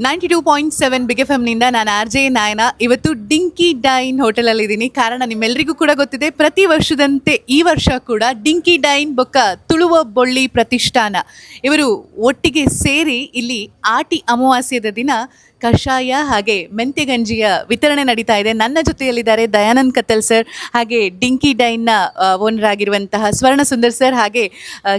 92.7 big F ನಿಂದ ನಾನು R J ನಾಯನ. ಇವತ್ತು ಡಿಂಕಿ ಡೈನ್ ಹೋಟೆಲಲ್ಲಿ ಇದ್ದೀನಿ. ಕಾರಣ ನಿಮ್ಮೆಲ್ಲರಿಗೂ ಕೂಡ ಗೊತ್ತಿದೆ, ಪ್ರತಿ ವರ್ಷದಂತೆ ಈ ವರ್ಷ ಕೂಡ ಡಿಂಕಿ ಡೈನ್ ಬೊಕ್ಕ ತುಳುವ ಬೊಳ್ಳಿ ಪ್ರತಿಷ್ಠಾನ ಇವರು ಒಟ್ಟಿಗೆ ಸೇರಿ ಇಲ್ಲಿ ಆಟಿ ಅಮಾವಾಸ್ಯದ ದಿನ ಕಷಾಯ ಹಾಗೆ ಮೆಂತ್ಯ ಗಂಜಿಯ ವಿತರಣೆ ನಡೀತಾ ಇದೆ. ನನ್ನ ಜೊತೆಯಲ್ಲಿದ್ದಾರೆ ದಯಾನಂದ್ ಕತ್ತಲ್ ಸರ್, ಹಾಗೆ ಡಿಂಕಿ ಡೈನ್ನ ಓನರ್ ಆಗಿರುವಂತಹ ಸ್ವರ್ಣ ಸುಂದರ್ ಸರ್, ಹಾಗೆ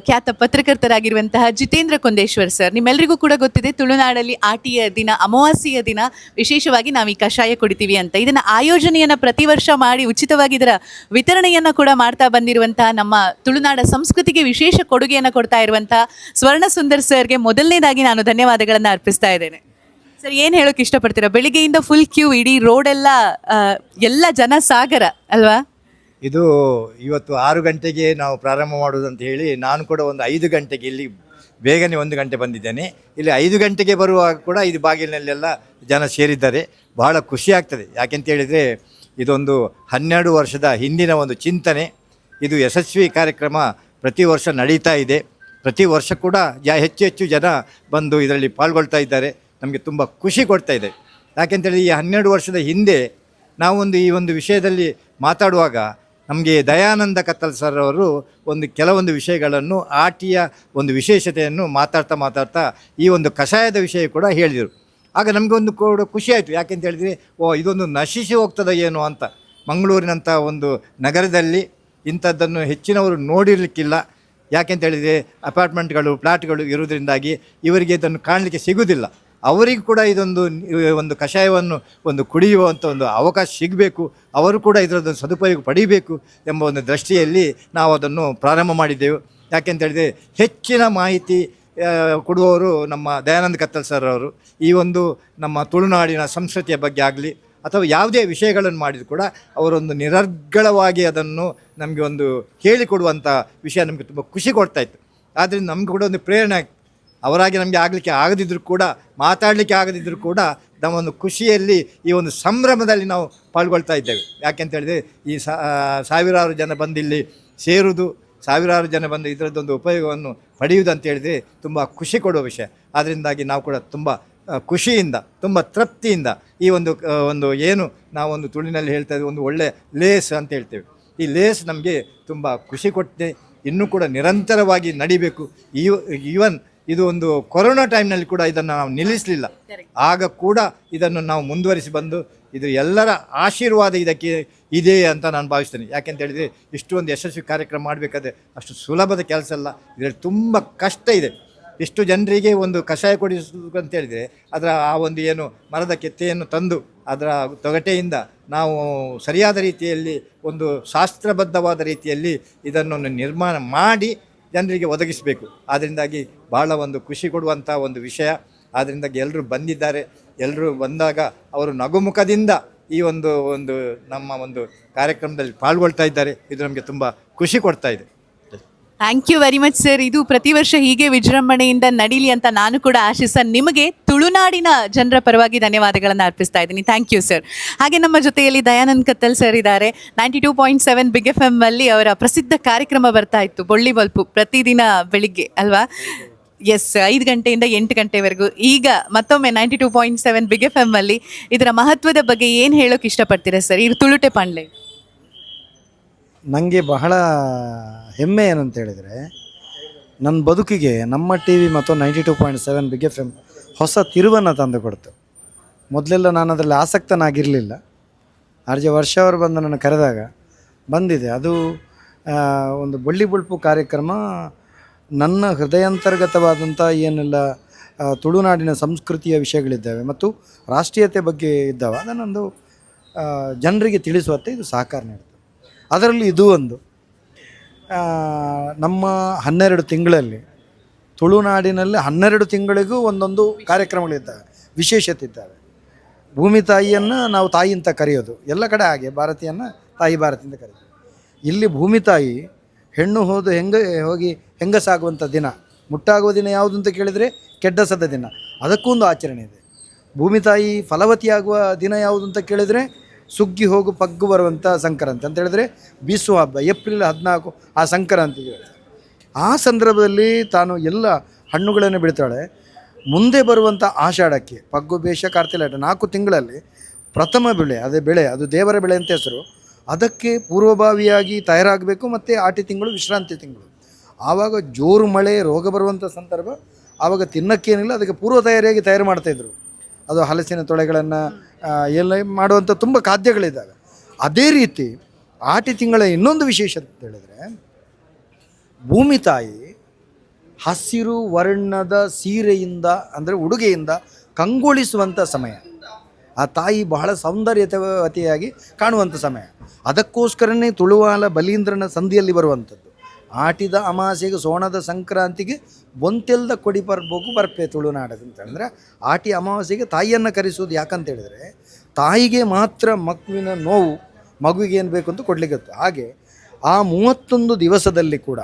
ಖ್ಯಾತ ಪತ್ರಕರ್ತರಾಗಿರುವಂತಹ ಜಿತೇಂದ್ರ ಕೊಂದೇಶ್ವರ್ ಸರ್. ನಿಮ್ಮೆಲ್ಲರಿಗೂ ಕೂಡ ಗೊತ್ತಿದೆ, ತುಳುನಾಡಲ್ಲಿ ಆಟಿಯ ದಿನ, ಅಮಾವಾಸ್ಯೆಯ ದಿನ ವಿಶೇಷವಾಗಿ ನಾವು ಈ ಕಷಾಯ ಕುಡಿತೀವಿ ಅಂತ. ಇದನ್ನು ಆಯೋಜನೆಯನ್ನು ಪ್ರತಿ ವರ್ಷ ಮಾಡಿ ಉಚಿತವಾಗಿ ಇದರ ವಿತರಣೆಯನ್ನು ಕೂಡ ಮಾಡ್ತಾ ಬಂದಿರುವಂತಹ ನಮ್ಮ ತುಳುನಾಡ ಸಂಸ್ಕೃತಿಗೆ ವಿಶೇಷ ಕೊಡುಗೆಯನ್ನು ಕೊಡ್ತಾ ಇರುವಂತಹ ಸ್ವರ್ಣ ಸುಂದರ್ ಸರ್ಗೆ ಮೊದಲನೇದಾಗಿ ನಾನು ಧನ್ಯವಾದಗಳನ್ನು ಅರ್ಪಿಸ್ತಾ ಇದ್ದೇನೆ. ಸರ್, ಏನು ಹೇಳೋಕೆ ಇಷ್ಟಪಡ್ತೀರಾ? ಬೆಳಿಗ್ಗೆಯಿಂದ ಫುಲ್ ಕ್ಯೂ, ಇಡೀ ರೋಡೆಲ್ಲ ಎಲ್ಲ ಜನ ಸಾಗರ ಅಲ್ವಾ? ಇದು ಇವತ್ತು 6 ಗಂಟೆಗೆ ನಾವು ಪ್ರಾರಂಭ ಮಾಡೋದಂತ ಹೇಳಿ ನಾನು ಕೂಡ ಒಂದು 5 ಗಂಟೆಗೆ ಇಲ್ಲಿ ಬೇಗನೆ 1 ಗಂಟೆ ಬಂದಿದ್ದೇನೆ. ಇಲ್ಲಿ 5 ಗಂಟೆಗೆ ಬರುವಾಗ ಕೂಡ ಇದು ಬಾಗಿಲಿನಲ್ಲೆಲ್ಲ ಜನ ಸೇರಿದ್ದಾರೆ. ಬಹಳ ಖುಷಿ ಆಗ್ತದೆ. ಯಾಕೆಂತ ಹೇಳಿದರೆ ಇದೊಂದು 12 ವರ್ಷದ ಹಿಂದಿನ ಒಂದು ಚಿಂತನೆ. ಇದು ಯಶಸ್ವಿ ಕಾರ್ಯಕ್ರಮ ಪ್ರತಿ ವರ್ಷ ನಡೀತಾ ಇದೆ. ಪ್ರತಿ ವರ್ಷ ಕೂಡ ಹೆಚ್ಚು ಹೆಚ್ಚು ಜನ ಬಂದು ಇದರಲ್ಲಿ ಪಾಲ್ಗೊಳ್ತಾ ಇದ್ದಾರೆ. ನಮಗೆ ತುಂಬ ಖುಷಿ ಕೊಡ್ತಾ ಇದೆ. ಯಾಕೆಂತೇಳಿ ಈ 12 ವರ್ಷದ ಹಿಂದೆ ನಾವೊಂದು ಈ ಒಂದು ವಿಷಯದಲ್ಲಿ ಮಾತಾಡುವಾಗ ನಮಗೆ ದಯಾನಂದ ಕತ್ತಲ್ ಸರ್ ಅವರು ಕೆಲವೊಂದು ವಿಷಯಗಳನ್ನು, ಆಟಿಯ ಒಂದು ವಿಶೇಷತೆಯನ್ನು ಮಾತಾಡ್ತಾ ಈ ಒಂದು ಕಷಾಯದ ವಿಷಯ ಕೂಡ ಹೇಳಿದರು. ಆಗ ನಮಗೆ ಒಂದು ಕೂಡ ಖುಷಿ ಆಯಿತು. ಯಾಕೆಂತ ಹೇಳಿದರೆ, ಇದೊಂದು ನಶಿಸಿ ಹೋಗ್ತದೆ ಏನು ಅಂತ. ಮಂಗಳೂರಿನಂಥ ಒಂದು ನಗರದಲ್ಲಿ ಇಂಥದ್ದನ್ನು ಹೆಚ್ಚಿನವರು ನೋಡಿರಲಿಕ್ಕಿಲ್ಲ. ಯಾಕೆಂತ ಹೇಳಿದರೆ ಅಪಾರ್ಟ್ಮೆಂಟ್ಗಳು, ಫ್ಲ್ಯಾಟ್ಗಳು ಇರೋದ್ರಿಂದಾಗಿ ಇವರಿಗೆ ಇದನ್ನು ಕಾಣಲಿಕ್ಕೆ ಸಿಗೋದಿಲ್ಲ. ಅವರಿಗೂ ಕೂಡ ಒಂದು ಕಷಾಯವನ್ನು ಕುಡಿಯುವಂಥ ಒಂದು ಅವಕಾಶ ಸಿಗಬೇಕು, ಅವರು ಕೂಡ ಇದರದ್ದು ಸದುಪಯೋಗ ಪಡೀಬೇಕು ಎಂಬ ಒಂದು ದೃಷ್ಟಿಯಲ್ಲಿ ನಾವು ಅದನ್ನು ಪ್ರಾರಂಭ ಮಾಡಿದ್ದೆವು. ಯಾಕೆಂತ ಹೇಳಿದರೆ ಹೆಚ್ಚಿನ ಮಾಹಿತಿ ಕೊಡುವವರು ನಮ್ಮ ದಯಾನಂದ ಕತ್ತಲ್ ಸರ್ ಅವರು. ಈ ಒಂದು ನಮ್ಮ ತುಳುನಾಡಿನ ಸಂಸ್ಕೃತಿಯ ಬಗ್ಗೆ ಆಗಲಿ ಅಥವಾ ಯಾವುದೇ ವಿಷಯಗಳನ್ನು ಮಾಡಿದರೂ ಕೂಡ ಅವರೊಂದು ನಿರರ್ಗಳವಾಗಿ ಅದನ್ನು ನಮಗೆ ಒಂದು ಹೇಳಿಕೊಡುವಂಥ ವಿಷಯ ನಮಗೆ ತುಂಬ ಖುಷಿ ಕೊಡ್ತಾಯಿತ್ತು. ಆದ್ದರಿಂದ ನಮಗೆ ಕೂಡ ಒಂದು ಪ್ರೇರಣೆ. ಅವರಾಗಿ ನಮಗೆ ಆಗಲಿಕ್ಕೆ ಆಗದಿದ್ದರೂ ಕೂಡ, ಮಾತಾಡಲಿಕ್ಕೆ ಆಗದಿದ್ದರೂ ಕೂಡ ನಮ್ಮ ಒಂದು ಖುಷಿಯಲ್ಲಿ, ಈ ಒಂದು ಸಂಭ್ರಮದಲ್ಲಿ ನಾವು ಪಾಲ್ಗೊಳ್ತಾ ಇದ್ದೇವೆ. ಯಾಕೆಂತ ಹೇಳಿದರೆ ಈ ಸಾವಿರಾರು ಜನ ಬಂದಿಲ್ಲಿ ಸೇರುವುದು, ಸಾವಿರಾರು ಜನ ಬಂದು ಇದರದ್ದೊಂದು ಉಪಯೋಗವನ್ನು ಪಡೆಯುವುದು ಅಂತ ಹೇಳಿದರೆ ತುಂಬ ಖುಷಿ ಕೊಡುವ ವಿಷಯ. ಅದರಿಂದಾಗಿ ನಾವು ಕೂಡ ತುಂಬ ಖುಷಿಯಿಂದ, ತುಂಬ ತೃಪ್ತಿಯಿಂದ ಈ ಒಂದು ಏನು ನಾವೊಂದು ತುಳಿನಲ್ಲಿ ಹೇಳ್ತಾ ಇದ್ದೀವಿ, ಒಂದು ಒಳ್ಳೆಯ ಲೇಸ್ ಅಂತ ಹೇಳ್ತೇವೆ. ಈ ಲೇಸ್ ನಮಗೆ ತುಂಬ ಖುಷಿ ಕೊಟ್ಟಿದೆ. ಇನ್ನೂ ಕೂಡ ನಿರಂತರವಾಗಿ ನಡಿಬೇಕು. ಈವನ್ ಇದು ಒಂದು ಕೊರೋನಾ ಟೈಮ್ನಲ್ಲಿ ಕೂಡ ಇದನ್ನು ನಾವು ನಿಲ್ಲಿಸಲಿಲ್ಲ. ಆಗ ಕೂಡ ಇದನ್ನು ನಾವು ಮುಂದುವರಿಸಿ ಬಂದು, ಇದು ಎಲ್ಲರ ಆಶೀರ್ವಾದ ಇದಕ್ಕೆ ಇದೆ ಅಂತ ನಾನು ಭಾವಿಸ್ತೇನೆ. ಯಾಕೆಂತ ಹೇಳಿದರೆ ಇಷ್ಟೊಂದು ಯಶಸ್ವಿ ಕಾರ್ಯಕ್ರಮ ಮಾಡಬೇಕಾದ್ರೆ ಅಷ್ಟು ಸುಲಭದ ಕೆಲಸ ಅಲ್ಲ. ಇದರಲ್ಲಿ ತುಂಬ ಕಷ್ಟ ಇದೆ. ಇಷ್ಟು ಜನರಿಗೆ ಒಂದು ಕಷಾಯ ಕೊಡಿಸೋದು ಅಂತ ಹೇಳಿದರೆ, ಅದರ ಆ ಒಂದು ಏನು ಮರದ ಕೆತ್ತೆಯನ್ನು ತಂದು ಅದರ ತೊಗಟೆಯಿಂದ ನಾವು ಸರಿಯಾದ ರೀತಿಯಲ್ಲಿ ಒಂದು ಶಾಸ್ತ್ರಬದ್ಧವಾದ ರೀತಿಯಲ್ಲಿ ಇದನ್ನು ನಿರ್ಮಾಣ ಮಾಡಿ ಜನರಿಗೆ ಒದಗಿಸಬೇಕು. ಆದ್ದರಿಂದಾಗಿ ಭಾಳ ಒಂದು ಖುಷಿ ಕೊಡುವಂಥ ಒಂದು ವಿಷಯ. ಆದ್ದರಿಂದಾಗಿ ಎಲ್ಲರೂ ಬಂದಿದ್ದಾರೆ. ಎಲ್ಲರೂ ಬಂದಾಗ ಅವರು ನಗುಮುಖದಿಂದ ಈ ಒಂದು ನಮ್ಮ ಒಂದು ಕಾರ್ಯಕ್ರಮದಲ್ಲಿ ಪಾಲ್ಗೊಳ್ತಾ ಇದ್ದಾರೆ. ಇದು ನಮಗೆ ತುಂಬ ಖುಷಿ ಕೊಡ್ತಾ ಇದೆ. Thank you very much sir. ಇದು ಪ್ರತಿ ವರ್ಷ ಹೀಗೆ ವಿಜೃಂಭಣೆಯಿಂದ ನಡೀಲಿ ಅಂತ ನಾನು ಕೂಡ ನಿಮಗೆ ತುಳುನಾಡಿನ ಜನರ ಪರವಾಗಿ ಧನ್ಯವಾದಗಳನ್ನು ಅರ್ಪಿಸ್ತಾ ಇದ್ದೀನಿ. Thank you sir. ಹಾಗೆ ನಮ್ಮ ಜೊತೆಯಲ್ಲಿ ದಯಾನಂದ್ ಕತ್ತಲ್ ಸರ್ ಇದ್ದಾರೆ. 92.7 ಬಿಗ್ ಎಫ್ ಅಲ್ಲಿ ಅವರ ಪ್ರಸಿದ್ಧ ಕಾರ್ಯಕ್ರಮ ಬರ್ತಾ ಇತ್ತು, ಬೊಳ್ಳಿ ಬಲ್ಪು, ಪ್ರತಿದಿನ ಬೆಳಿಗ್ಗೆ ಅಲ್ವಾ? ಎಸ್, 5 ಗಂಟೆಯಿಂದ 8 ಗಂಟೆವರೆಗೂ. ಈಗ ಮತ್ತೊಮ್ಮೆ 92.7 ಬಿಗ್ ಎಫ್ ಅಲ್ಲಿ ಇದರ ಮಹತ್ವದ ಬಗ್ಗೆ ಏನು ಹೇಳೋಕೆ ಇಷ್ಟಪಡ್ತೀರಾ ಸರ್? ಇದು ತುಳುಟೆ ಪಾಂಡ್ಲೆ ನನಗೆ ಬಹಳ ಹೆಮ್ಮೆ ಏನಂತ ಹೇಳಿದರೆ, ನನ್ನ ಬದುಕಿಗೆ ನಮ್ಮ ಟಿ ವಿ ಮತ್ತು 92.7 ಬಿಗ್ ಎಫ್ ಹೊಸ ತಿರುವನ್ನು ತಂದು ಕೊಡ್ತು. ಮೊದಲೆಲ್ಲ ನಾನು ಅದರಲ್ಲಿ ಆಸಕ್ತನಾಗಿರಲಿಲ್ಲ. ವರ್ಷ ಅವರು ಬಂದು ನನ್ನ ಕರೆದಾಗ ಬಂದಿದೆ. ಅದು ಒಂದು ಬೊಳ್ಳಿ ಬುಳ್ಪು ಕಾರ್ಯಕ್ರಮ ನನ್ನ ಹೃದಯಾಂತರ್ಗತವಾದಂಥ ಏನೆಲ್ಲ ತುಳುನಾಡಿನ ಸಂಸ್ಕೃತಿಯ ವಿಷಯಗಳಿದ್ದಾವೆ ಮತ್ತು ರಾಷ್ಟ್ರೀಯತೆ ಬಗ್ಗೆ ಇದ್ದಾವೆ, ಅದನ್ನೊಂದು ಜನರಿಗೆ ತಿಳಿಸುವಂತೆ ಇದು ಸಹಕಾರ ನೀಡುತ್ತೆ. ಅದರಲ್ಲಿ ಇದು ಒಂದು ನಮ್ಮ 12 ತಿಂಗಳಲ್ಲಿ ತುಳುನಾಡಿನಲ್ಲಿ 12 ತಿಂಗಳಿಗೂ ಒಂದೊಂದು ಕಾರ್ಯಕ್ರಮಗಳಿದ್ದಾವೆ, ವಿಶೇಷತೆ ಇದ್ದಾವೆ. ಭೂಮಿ ತಾಯಿಯನ್ನು ನಾವು ತಾಯಿ ಅಂತ ಕರೆಯೋದು, ಎಲ್ಲ ಕಡೆ ಹಾಗೆ ಭಾರತೀಯನ ತಾಯಿ ಭಾರತಿ ಅಂತ ಕರೆಯೋದು. ಇಲ್ಲಿ ಭೂಮಿ ತಾಯಿ ಹೆಣ್ಣು ಹೋಗಿ ಹೆಂಗಸಾಗುವಂಥ ದಿನ, ಮುಟ್ಟಾಗುವ ದಿನ ಯಾವುದು ಅಂತ ಕೇಳಿದರೆ ಕೆಡ್ಡಸದ ದಿನ, ಅದಕ್ಕೂ ಒಂದು ಆಚರಣೆ ಇದೆ. ಭೂಮಿ ತಾಯಿ ಫಲವತಿಯಾಗುವ ದಿನ ಯಾವುದು ಅಂತ ಕೇಳಿದರೆ ಸುಗ್ಗಿ ಹೋಗು ಪಗ್ಗು ಬರುವಂಥ ಸಂಕ್ರಾಂತಿ ಅಂತ ಹೇಳಿದ್ರೆ ಬೀಸುವ ಹಬ್ಬ, ಏಪ್ರಿಲ್ 14 ಆ ಸಂಕ್ರಾಂತಿಗೆ. ಆ ಸಂದರ್ಭದಲ್ಲಿ ತಾನು ಎಲ್ಲ ಹಣ್ಣುಗಳನ್ನು ಬಿಡ್ತಾಳೆ. ಮುಂದೆ ಬರುವಂಥ ಆಷಾಢಕ್ಕೆ ಪಗ್ಗು ಬೇಷ ಕಾರ್ತಿಲಾಟ 4 ತಿಂಗಳಲ್ಲಿ ಪ್ರಥಮ ಬೆಳೆ ಅದು ದೇವರ ಬೆಳೆ ಅಂತ ಹೆಸರು. ಅದಕ್ಕೆ ಪೂರ್ವಭಾವಿಯಾಗಿ ತಯಾರಾಗಬೇಕು. ಮತ್ತು ಆಟಿ ತಿಂಗಳು ವಿಶ್ರಾಂತಿ ತಿಂಗಳು. ಆವಾಗ ಜೋರು ಮಳೆ ರೋಗ ಬರುವಂಥ ಸಂದರ್ಭ. ಆವಾಗ ತಿನ್ನಕ್ಕೇನಿಲ್ಲ, ಅದಕ್ಕೆ ಪೂರ್ವ ತಯಾರಿಯಾಗಿ ತಯಾರು ಮಾಡ್ತಾಯಿದ್ರು. ಅದು ಹಲಸಿನ ತೊಳೆಗಳನ್ನು ಎಲ್ಲ ಮಾಡುವಂಥ ತುಂಬ ಖಾದ್ಯಗಳಿದ್ದಾಗ. ಅದೇ ರೀತಿ ಆಟಿ ತಿಂಗಳ ಇನ್ನೊಂದು ವಿಶೇಷತೆ ಅಂತ ಹೇಳಿದರೆ, ಭೂಮಿ ತಾಯಿ ಹಸಿರು ವರ್ಣದ ಸೀರೆಯಿಂದ ಅಂದರೆ ಉಡುಗೆಯಿಂದ ಕಂಗೊಳಿಸುವಂಥ ಸಮಯ. ಆ ತಾಯಿ ಬಹಳ ಸೌಂದರ್ಯವತಿಯಾಗಿ ಕಾಣುವಂಥ ಸಮಯ. ಅದಕ್ಕೋಸ್ಕರನೇ ತುಳುವಾಲ ಬಲೀಂದ್ರನ ಸಂಧಿಯಲ್ಲಿ ಬರುವಂಥದ್ದು. ಆಟಿದ ಅಮಾಸೆಗೆ ಸೋಣದ ಸಂಕ್ರಾಂತಿಗೆ ಬೊಂತೆಲ್ದ ಕೊಡಿ ಬರ್ಬೇಕು ಬರ್ಪೆ ತುಳುನಾಡದು ಅಂತ ಹೇಳಿದ್ರೆ, ಆಟಿ ಅಮಾವಾಸ್ಯೆಗೆ ತಾಯಿಯನ್ನು ಕರೆಸೋದು. ಯಾಕಂತ ಹೇಳಿದರೆ ತಾಯಿಗೆ ಮಾತ್ರ ಮಗುವಿನ ನೋವು ಮಗುವಿಗೆ ಏನು ಬೇಕು ಅಂತ ಕೊಡಲಿಕ್ಕೆ. ಹಾಗೆ ಆ 31 ದಿವಸದಲ್ಲಿ ಕೂಡ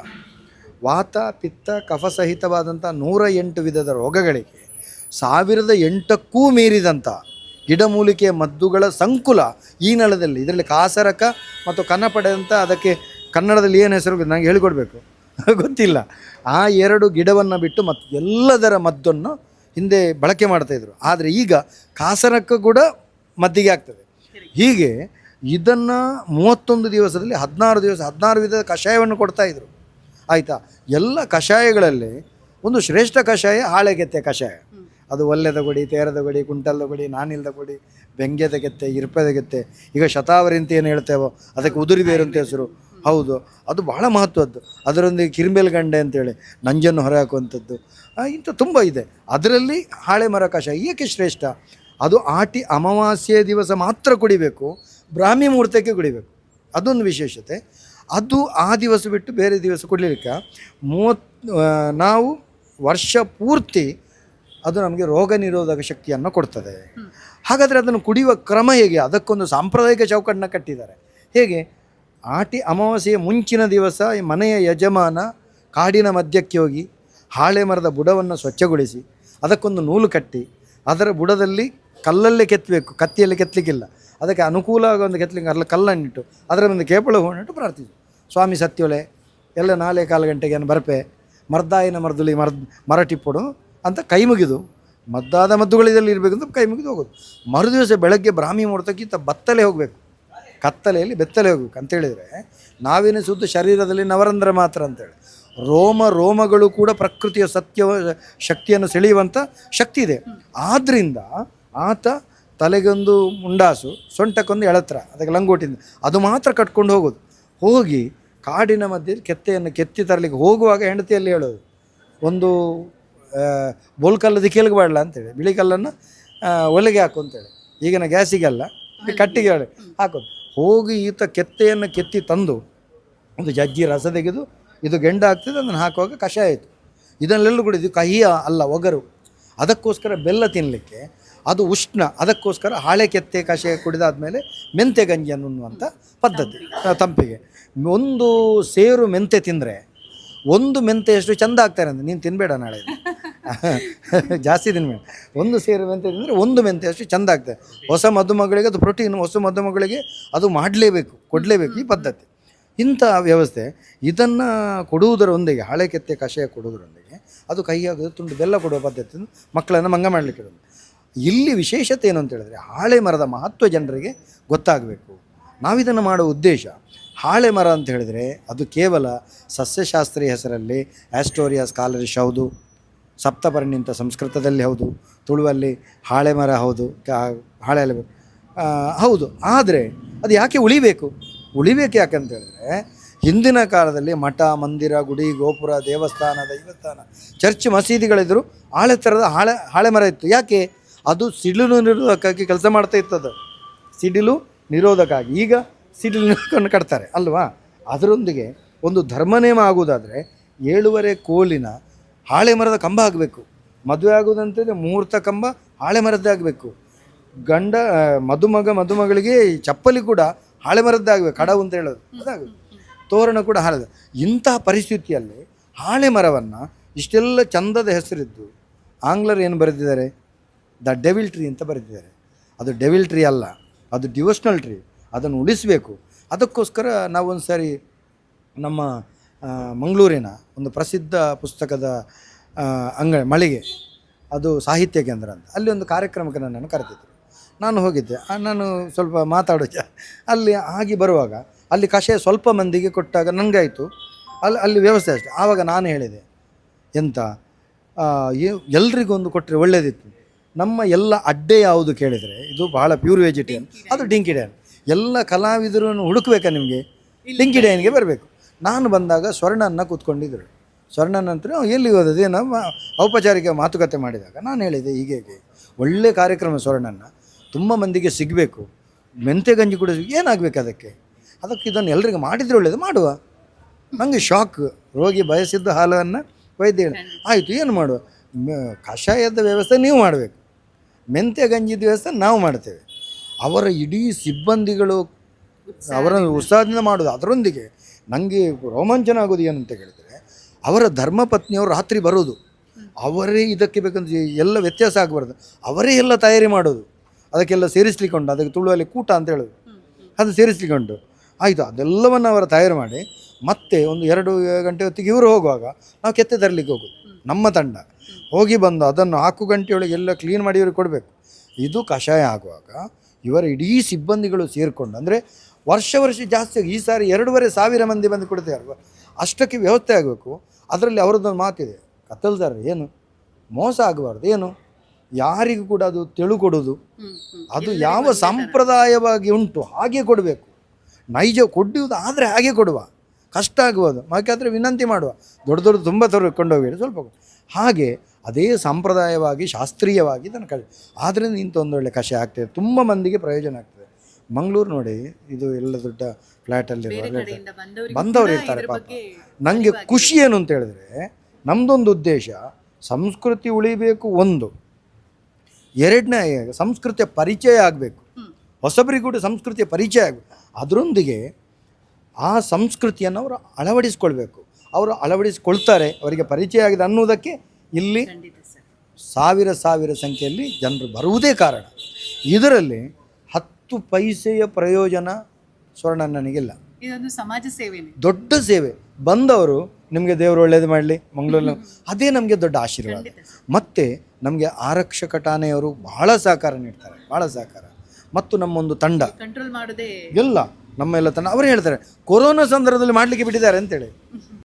ವಾತ ಪಿತ್ತ ಕಫ ಸಹಿತವಾದಂಥ 108 ವಿಧದ ರೋಗಗಳಿಗೆ 1008ಕ್ಕೂ ಮೀರಿದಂಥ ಗಿಡಮೂಲಿಕೆಯ ಮದ್ದುಗಳ ಸಂಕುಲ ಈ ನೆಲದಲ್ಲಿ. ಇದರಲ್ಲಿ ಕಾಸರಕ ಮತ್ತು ಕನ್ನಪಡೆ ಅಂತ ಅದಕ್ಕೆ ಕನ್ನಡದಲ್ಲಿ ಏನು ಹೆಸರು ನನಗೆ ಹೇಳಿಕೊಡ್ಬೇಕು ಗೊತ್ತಿಲ್ಲ. ಆ 2 ಗಿಡವನ್ನು ಬಿಟ್ಟು ಮತ್ತು ಎಲ್ಲದರ ಮದ್ದನ್ನು ಹಿಂದೆ ಬಳಕೆ ಮಾಡ್ತಾಯಿದ್ರು. ಆದರೆ ಈಗ ಕಾಸರಕ ಕೂಡ ಮದ್ದಿಗೆ ಆಗ್ತದೆ. ಹೀಗೆ ಇದನ್ನು 31 ದಿವಸದಲ್ಲಿ 16 ವಿಧದ ಕಷಾಯವನ್ನು ಕೊಡ್ತಾಯಿದ್ರು. ಆಯಿತಾ. ಎಲ್ಲ ಕಷಾಯಗಳಲ್ಲಿ ಒಂದು ಶ್ರೇಷ್ಠ ಕಷಾಯ ಹಾಳೆಗೆತ್ತೆ ಕಷಾಯ. ಅದು ಒಲ್ಲೆದ ಗೊಡಿ, ತೇರದ ಗೊಡಿ, ಕುಂಟಲ್ದ ಗೊಡಿ, ನಾನಿಲ್ದ ಗೊಡಿ, ಬೆಂಗ್ಯದ ಗೆತ್ತೆ, ಇರ್ಪದ ಗೆತ್ತೆ. ಈಗ ಶತಾವರಿ ಅಂತ ಏನು ಹೇಳ್ತೇವೋ ಅದಕ್ಕೆ ಉದುರಿ ಬೇರು ಅಂತ ಹೆಸರು. ಹೌದು, ಅದು ಬಹಳ ಮಹತ್ವದ್ದು. ಅದರೊಂದಿಗೆ ಕಿರಿಂಬೆಲ್ ಗಂಡೆ ಅಂತೇಳಿ ನಂಜನ್ನು ಹೊರಹಾಕುವಂಥದ್ದು ಇಂಥ ತುಂಬ ಇದೆ. ಅದರಲ್ಲಿ ಹಾಳೆ ಮರ ಕಷಾಯ ಏಕೆ ಶ್ರೇಷ್ಠ? ಅದು ಆಟಿ ಅಮಾವಾಸ್ಯೆ ದಿವಸ ಮಾತ್ರ ಕುಡಿಬೇಕು, ಬ್ರಾಹ್ಮಿ ಮುಹೂರ್ತಕ್ಕೆ ಕುಡಿಬೇಕು. ಅದೊಂದು ವಿಶೇಷತೆ. ಅದು ಆ ದಿವಸ ಬಿಟ್ಟು ಬೇರೆ ದಿವಸ ಕುಡಿಲಿಕ್ಕೆ ನಾವು ವರ್ಷ ಪೂರ್ತಿ ಅದು ನಮಗೆ ರೋಗ ನಿರೋಧಕ ಶಕ್ತಿಯನ್ನು ಕೊಡ್ತದೆ. ಹಾಗಾದರೆ ಅದನ್ನು ಕುಡಿಯುವ ಕ್ರಮ ಹೇಗೆ? ಅದಕ್ಕೊಂದು ಸಾಂಪ್ರದಾಯಿಕ ಚೌಕಟ್ಟನ್ನು ಕಟ್ಟಿದ್ದಾರೆ. ಹೇಗೆ? ಆಟಿ ಅಮಾವಾಸ್ಯೆಯ ಮುಂಚಿನ ದಿವಸ ಈ ಮನೆಯ ಯಜಮಾನ ಕಾಡಿನ ಮಧ್ಯಕ್ಕೆ ಹೋಗಿ ಹಾಳೆ ಮರದ ಬುಡವನ್ನು ಸ್ವಚ್ಛಗೊಳಿಸಿ ಅದಕ್ಕೊಂದು ನೂಲು ಕಟ್ಟಿ ಅದರ ಬುಡದಲ್ಲಿ ಕಲ್ಲಲ್ಲೇ ಕೆತ್ತಬೇಕು, ಕತ್ತಿಯಲ್ಲಿ ಕೆತ್ತಲಿಕ್ಕಿಲ್ಲ. ಅದಕ್ಕೆ ಅನುಕೂಲ ಆಗೋ ಒಂದು ಕೆತ್ತಲಿಕ್ಕೆ ಅಲ್ಲ ಕಲ್ಲನ್ನಿಟ್ಟು ಅದರ ಒಂದು ಕೇಪಳ ಹೂವನ್ನಿಟ್ಟು ಪ್ರಾರ್ಥಿಸು. ಸ್ವಾಮಿ ಸತ್ಯೊಳೆ ಎಲ್ಲ 4 ಗಂಟೆಗೆ ಬರ್ಪೆ ಮರ್ದಾಯಿನ ಮರದಲ್ಲಿ ಮರಟಿಪ್ಪೊಡು ಅಂತ ಕೈ ಮುಗಿದು ಮದ್ದಾದ ಮದ್ದುಗಳಿದಲ್ಲಿ ಇರಬೇಕು ಅಂತ ಕೈ ಮುಗಿದು ಹೋಗೋದು. ಮರುದಿವಸ ಬೆಳಗ್ಗೆ ಬ್ರಾಹ್ಮಿ ಮುಹೂರ್ತಕ್ಕಿಂತ ಬತ್ತಲೆ ಹೋಗಬೇಕು, ಕತ್ತಲೆಯಲ್ಲಿ ಬೆತ್ತಲೆ ಹೋಗ್ಬೇಕು. ಅಂತೇಳಿದರೆ ನಾವೆನಿಸುವುದು ಶರೀರದಲ್ಲಿ ನವರಂಧ್ರ ಮಾತ್ರ ಅಂತೇಳಿ. ರೋಮಗಳು ಕೂಡ ಪ್ರಕೃತಿಯ ಶಕ್ತಿಯನ್ನು ಸೆಳೆಯುವಂಥ ಶಕ್ತಿ ಇದೆ. ಆದ್ದರಿಂದ ಆತ ತಲೆಗೊಂದು ಮುಂಡಾಸು, ಸೊಂಟಕ್ಕೊಂದು ಎಳತ್ರ, ಅದಕ್ಕೆ ಲಂಗೋಟಿಂದ ಅದು ಮಾತ್ರ ಕಟ್ಕೊಂಡು ಹೋಗೋದು. ಹೋಗಿ ಕಾಡಿನ ಮಧ್ಯೆ ಕೆತ್ತೆಯನ್ನು ಕೆತ್ತಿ ತರಲಿಕ್ಕೆ ಹೋಗುವಾಗ ಹೆಂಡತಿಯಲ್ಲಿ ಹೇಳೋದು, ಒಂದು ಬೋಲ್ಕಲ್ಲದ ಕೇಳಬಾಡಲ್ಲ ಅಂತೇಳಿ, ಬಿಳಿ ಕಲ್ಲನ್ನು ಒಲೆಗೆ ಹಾಕು ಅಂತೇಳಿ. ಈಗಿನ ಗ್ಯಾಸಿಗೆಲ್ಲ ಕಟ್ಟಿಗೆ ಹಾಕೋದು. ಹೋಗಿ ಈತ ಕೆತ್ತೆಯನ್ನು ಕೆತ್ತಿ ತಂದು ಒಂದು ಜಜ್ಜಿ ರಸ ತೆಗೆದು ಇದು ಗೆಂಡ ಆಗ್ತದೆ, ಅದನ್ನು ಹಾಕುವಾಗ ಕಷಾಯ ಆಯಿತು. ಇದನ್ನೆಲ್ಲ ಕೂಡ ಇದು ಕಹಿಯ ಅಲ್ಲ, ಒಗರು. ಅದಕ್ಕೋಸ್ಕರ ಬೆಲ್ಲ ತಿನ್ನಲಿಕ್ಕೆ ಅದು ಉಷ್ಣ. ಅದಕ್ಕೋಸ್ಕರ ಹಾಳೆ ಕೆತ್ತೆ ಕಷಾಯ ಕುಡಿದಾದ್ಮೇಲೆ ಮೆಂತೆ ಗಂಜಿ ಅನ್ನುವಂಥ ಪದ್ಧತಿ ತಂಪಿಗೆ. ಒಂದು ಸೇರು ಮೆಂತೆ ತಿಂದರೆ ಒಂದು ಮೆಂತೆ ಎಷ್ಟು ಚೆಂದ ಆಗ್ತಾರೆ ಅಂದರೆ, ನೀನು ತಿನ್ನಬೇಡ ನಾಳೆ ಜಾಸ್ತಿ ತಿನ್ಬೇಡ. ಒಂದು ಸೇರು ಮೆಂತೆ ತಿಂದರೆ ಒಂದು ಮೆಂತೆ ಅಷ್ಟು ಚೆಂದ ಆಗ್ತದೆ. ಹೊಸ ಮದುಮಗಳಿಗೆ ಅದು ಪ್ರೋಟೀನ್, ಹೊಸ ಮದುಮಗಳಿಗೆ ಅದು ಮಾಡಲೇಬೇಕು, ಕೊಡಲೇಬೇಕು ಈ ಪದ್ಧತಿ. ಇಂಥ ವ್ಯವಸ್ಥೆ ಇದನ್ನು ಕೊಡುವುದರೊಂದಿಗೆ, ಹಾಳೆ ಕೆತ್ತೆ ಕಷಾಯ ಕೊಡುವುದರೊಂದಿಗೆ ಅದು ಕೈಯಾಗೋದು ತುಂಡು ಬೆಲ್ಲ ಕೊಡುವ ಪದ್ಧತಿ ಮಕ್ಕಳನ್ನು ಮಂಗ ಮಾಡಲಿಕ್ಕಿರೋದು. ಇಲ್ಲಿ ವಿಶೇಷತೆ ಏನು ಅಂತ ಹೇಳಿದ್ರೆ, ಹಾಳೆ ಮರದ ಮಹತ್ವ ಜನರಿಗೆ ಗೊತ್ತಾಗಬೇಕು. ನಾವಿದನ್ನು ಮಾಡುವ ಉದ್ದೇಶ, ಹಾಳೆ ಮರ ಅಂತ ಹೇಳಿದರೆ ಅದು ಕೇವಲ ಸಸ್ಯಶಾಸ್ತ್ರೀಯ ಹೆಸರಲ್ಲಿ ಆಸ್ಟೋರಿಯಾ ಸ್ಕಾಲರಿಶ್ ಹೌದು, ಸಪ್ತಪರ್ಣಿ ಅಂತ ಸಂಸ್ಕೃತದಲ್ಲಿ ಹೌದು, ತುಳುವಲ್ಲಿ ಹಾಳೆ ಮರ ಹೌದು, ಹಾಳೆ ಹೌದು. ಆದರೆ ಅದು ಯಾಕೆ ಉಳಿಬೇಕು ಯಾಕಂತ ಹೇಳಿದ್ರೆ, ಹಿಂದಿನ ಕಾಲದಲ್ಲಿ ಮಠ, ಮಂದಿರ, ಗುಡಿ, ಗೋಪುರ, ದೇವಸ್ಥಾನ, ದೈವಸ್ಥಾನ, ಚರ್ಚ್, ಮಸೀದಿಗಳಿದ್ದರು. ಹಾಳೆ ಥರದ ಹಾಳೆ ಮರ ಇತ್ತು. ಯಾಕೆ? ಅದು ಸಿಡಿಲು ನಿರೋಧಕ್ಕಾಗಿ ಕೆಲಸ ಮಾಡ್ತಾ ಇರ್ತದೆ. ಸಿಡಿಲು ನಿರೋಧಕ್ಕಾಗಿ. ಈಗ ಸಿಡಿಲನ್ನು ಕಟ್ತಾರೆ ಅಲ್ವಾ? ಅದರೊಂದಿಗೆ ಒಂದು ಧರ್ಮನೇಮ ಆಗುವುದಾದರೆ 7.5 ಕೋಲಿನ ಹಾಳೆ ಮರದ ಕಂಬ ಆಗಬೇಕು. ಮದುವೆ ಆಗುವುದಂತಂದರೆ ಮುಹೂರ್ತ ಕಂಬ ಹಾಳೆ ಮರದ್ದೇ ಆಗಬೇಕು. ಮದುಮಗಳಿಗೆ ಚಪ್ಪಲಿ ಕೂಡ ಹಾಳೆ ಮರದ್ದೇ ಆಗಬೇಕು. ಕಡವು ಅಂತ ಹೇಳೋದು ಅದಾಗಬೇಕು. ತೋರಣ ಕೂಡ ಹಾಳೆ. ಇಂತಹ ಪರಿಸ್ಥಿತಿಯಲ್ಲಿ ಹಾಳೆ ಮರವನ್ನು ಇಷ್ಟೆಲ್ಲ ಚಂದದ ಹೆಸರಿದ್ದು ಆಂಗ್ಲರು ಏನು ಬರೆದಿದ್ದಾರೆ? ದ ಡೆವಿಲ್ ಟ್ರೀ ಅಂತ ಬರೆದಿದ್ದಾರೆ. ಅದು ಡೆವಿಲ್ ಟ್ರೀ ಅಲ್ಲ, ಅದು ಡಿವೋಷನಲ್ ಟ್ರೀ. ಅದನ್ನು ಉಳಿಸಬೇಕು. ಅದಕ್ಕೋಸ್ಕರ ನಾವೊಂದು ಸಾರಿ ನಮ್ಮ ಮಂಗಳೂರಿನ ಒಂದು ಪ್ರಸಿದ್ಧ ಪುಸ್ತಕದ ಮಳಿಗೆ, ಅದು ಸಾಹಿತ್ಯ ಕೇಂದ್ರ ಅಂತ. ಅಲ್ಲಿ ಒಂದು ಕಾರ್ಯಕ್ರಮಕ್ಕೆ ನನ್ನನ್ನು ಕರೆದಿದ್ದರು. ನಾನು ಹೋಗಿದ್ದೆ. ನಾನು ಸ್ವಲ್ಪ ಅಲ್ಲಿ ಆಗಿ ಬರುವಾಗ ಅಲ್ಲಿ ಕಷಾಯ ಸ್ವಲ್ಪ ಮಂದಿಗೆ ಕೊಟ್ಟಾಗ ನನಗಾಯಿತು, ಅಲ್ಲಿ ವ್ಯವಸ್ಥೆ ಅಷ್ಟೆ. ಆವಾಗ ನಾನು ಹೇಳಿದೆ, ಎಂತ ಎಲ್ರಿಗೊಂದು ಕೊಟ್ಟರೆ ಒಳ್ಳೆಯದಿತ್ತು. ನಮ್ಮ ಎಲ್ಲ ಅಡ್ಡೆ ಯಾವುದು ಕೇಳಿದರೆ ಇದು ಭಾಳ ಪ್ಯೂರ್ ವೆಜಿಟೇರಿಯನ್, ಅದು ಡಿಂಕಿ ಡೈನ್. ಎಲ್ಲ ಕಲಾವಿದರನ್ನು ಹುಡುಕಬೇಕಾ ನಿಮಗೆ? ಡಿಂಕಿ ಡೈನ್ಗೆ ಬರಬೇಕು. ನಾನು ಬಂದಾಗ ಸ್ವರ್ಣನ್ನ ಕೂತ್ಕೊಂಡಿದ್ದರು. ಸ್ವರ್ಣನ ನಂತರ ಎಲ್ಲಿ ಹೋದದ್ದು ಏನೋ ಔಪಚಾರಿಕ ಮಾತುಕತೆ ಮಾಡಿದಾಗ ನಾನು ಹೇಳಿದೆ, ಹೀಗೆ ಒಳ್ಳೆ ಕಾರ್ಯಕ್ರಮ ಸ್ವರ್ಣನ್ನ ತುಂಬ ಮಂದಿಗೆ ಸಿಗಬೇಕು, ಮೆಂತ್ಯ ಗಂಜಿ ಕೂಡ ಏನಾಗಬೇಕು ಅದಕ್ಕೆ ಇದನ್ನು ಎಲ್ರಿಗೂ ಮಾಡಿದರೆ ಒಳ್ಳೆಯದು, ಮಾಡುವ. ನನಗೆ ಶಾಕ್. ರೋಗಿ ಬಯಸಿದ್ದ ಹಾಲನ್ನು ವೈದ್ಯ ಹೇಳಿ, ಆಯಿತು ಏನು ಮಾಡುವ, ಕಷಾಯದ ವ್ಯವಸ್ಥೆ ನೀವು ಮಾಡಬೇಕು, ಮೆಂತ್ಯ ಗಂಜಿದ ವ್ಯವಸ್ಥೆ ನಾವು ಮಾಡ್ತೇವೆ. ಅವರ ಇಡೀ ಸಿಬ್ಬಂದಿಗಳು ಅವರ ಉತ್ಸಾಹದಿಂದ ಮಾಡೋದು. ಅದರೊಂದಿಗೆ ನನಗೆ ರೋಮಾಂಚನ ಆಗೋದು ಏನಂತ ಹೇಳಿದರೆ, ಅವರ ಧರ್ಮಪತ್ನಿಯವರು ರಾತ್ರಿ ಬರೋದು, ಅವರೇ ಇದಕ್ಕೆ ಬೇಕಂತ ಎಲ್ಲ ವ್ಯತ್ಯಾಸ ಆಗಬಾರ್ದು, ಅವರೇ ಎಲ್ಲ ತಯಾರಿ ಮಾಡೋದು, ಅದಕ್ಕೆಲ್ಲ ಸೇರಿಸ್ಲಿಕ್ಕೊಂಡು, ಅದಕ್ಕೆ ತುಳುವಲ್ಲಿ ಕೂಟ ಅಂತ ಹೇಳೋದು, ಅದು ಸೇರಿಸ್ಲಿಕ್ಕೊಂಡು ಆಯಿತು. ಅದೆಲ್ಲವನ್ನು ಅವರು ತಯಾರು ಮಾಡಿ ಮತ್ತೆ ಒಂದು 2 ಗಂಟೆ ಹೊತ್ತಿಗೆ ಇವರು ಹೋಗುವಾಗ ನಾವು ಕೆತ್ತೆ ತರಲಿಕ್ಕೆ ಹೋಗೋದು. ನಮ್ಮ ತಂಡ ಹೋಗಿ ಬಂದು ಅದನ್ನು 4 ಗಂಟೆಯೊಳಗೆ ಎಲ್ಲ ಕ್ಲೀನ್ ಮಾಡಿ ಇವ್ರಿಗೆ ಕೊಡಬೇಕು. ಇದು ಕಷಾಯ ಆಗುವಾಗ ಇವರ ಇಡೀ ಸಿಬ್ಬಂದಿಗಳು ಸೇರಿಕೊಂಡು, ಅಂದರೆ ವರ್ಷ ಜಾಸ್ತಿ, ಈ ಸಾರಿ 2,500 ಮಂದಿ ಬಂದು ಕೊಡ್ತಾರೆ, ಅಷ್ಟಕ್ಕೆ ವ್ಯವಸ್ಥೆ ಆಗಬೇಕು. ಅದರಲ್ಲಿ ಅವರದ್ದೊಂದು ಮಾತಿದೆ, ಕತ್ತಲ್ದಾರ ಏನು ಮೋಸ ಆಗಬಾರ್ದು, ಏನು ಯಾರಿಗೂ ಕೂಡ ಅದು ತೆಳು ಕೊಡೋದು, ಅದು ಯಾವ ಸಂಪ್ರದಾಯವಾಗಿ ಉಂಟು ಹಾಗೆ ಕೊಡಬೇಕು. ನೈಜ ಕೊಡುವುದು ಆದರೆ ಹಾಗೆ ಕೊಡುವ, ಕಷ್ಟ ಆಗ್ಬೋದು, ಯಾಕೆಂದರೆ ವಿನಂತಿ ಮಾಡುವ, ದೊಡ್ಡ ತುಂಬ ಕೊಂಡೋಗಬೇಡಿ, ಸ್ವಲ್ಪ ಹಾಗೆ ಅದೇ ಸಂಪ್ರದಾಯವಾಗಿ ಶಾಸ್ತ್ರೀಯವಾಗಿ ಇದನ್ನು ಆದ್ದರಿಂದ ಇಂಥ ಒಂದು ಒಳ್ಳೆ ಕಷಾಯ ಆಗ್ತದೆ, ತುಂಬ ಮಂದಿಗೆ ಪ್ರಯೋಜನ ಆಗ್ತದೆ. ಮಂಗಳೂರು ನೋಡಿ, ಇದು ಎಲ್ಲ ದೊಡ್ಡ ಫ್ಲ್ಯಾಟಲ್ಲಿರುವ ಬಂದವರು ಇರ್ತಾರೆ ಪಾಪ. ನನಗೆ ಖುಷಿ ಏನು ಅಂತ ಹೇಳಿದ್ರೆ, ನಮ್ಮದೊಂದು ಉದ್ದೇಶ ಸಂಸ್ಕೃತಿ ಉಳಿಬೇಕು, ಒಂದು, ಎರಡನೇ ಸಂಸ್ಕೃತಿಯ ಪರಿಚಯ ಆಗಬೇಕು, ಹೊಸಬರಿಗೂ ಕೂಡ ಸಂಸ್ಕೃತಿಯ ಪರಿಚಯ ಆಗಬೇಕು. ಅದರೊಂದಿಗೆ ಆ ಸಂಸ್ಕೃತಿಯನ್ನು ಅವರು ಅಳವಡಿಸ್ಕೊಳ್ಬೇಕು. ಅವರು ಅಳವಡಿಸಿಕೊಳ್ತಾರೆ, ಅವರಿಗೆ ಪರಿಚಯ ಆಗಿದೆ ಅನ್ನೋದಕ್ಕೆ ಇಲ್ಲಿ ಸಾವಿರ ಸಂಖ್ಯೆಯಲ್ಲಿ ಜನರು ಬರುವುದೇ ಕಾರಣ. ಇದರಲ್ಲಿ 10 ಪೈಸೆಯ ಪ್ರಯೋಜನ ಸ್ವರ್ಣನಿಗಿಲ್ಲ. ಇದೊಂದು ಸಮಾಜ ಸೇವೆ, ದೊಡ್ಡ ಸೇವೆ. ಬಂದವರು ನಿಮಗೆ ದೇವರು ಒಳ್ಳೇದು ಮಾಡಲಿ ಮಂಗಳೂರಿನ, ಅದೇ ನಮಗೆ ದೊಡ್ಡ ಆಶೀರ್ವಾದ. ಮತ್ತು ನಮಗೆ ಆರಕ್ಷಕ ಠಾಣೆಯವರು ಬಹಳ ಸಹಕಾರ ನೀಡ್ತಾರೆ, ಬಹಳ ಸಹಕಾರ. ಮತ್ತು ನಮ್ಮೊಂದು ತಂಡ ಕಂಟ್ರೋಲ್ ಮಾಡೋದೇ ಎಲ್ಲ, ನಮ್ಮ ಎಲ್ಲ ತಂಡ ಅವರು ಹೇಳ್ತಾರೆ ಕೊರೋನಾ ಸಂದರ್ಭದಲ್ಲಿ ಮಾಡಲಿಕ್ಕೆ ಬಿಟ್ಟಿದ್ದಾರೆ ಅಂತೇಳಿ.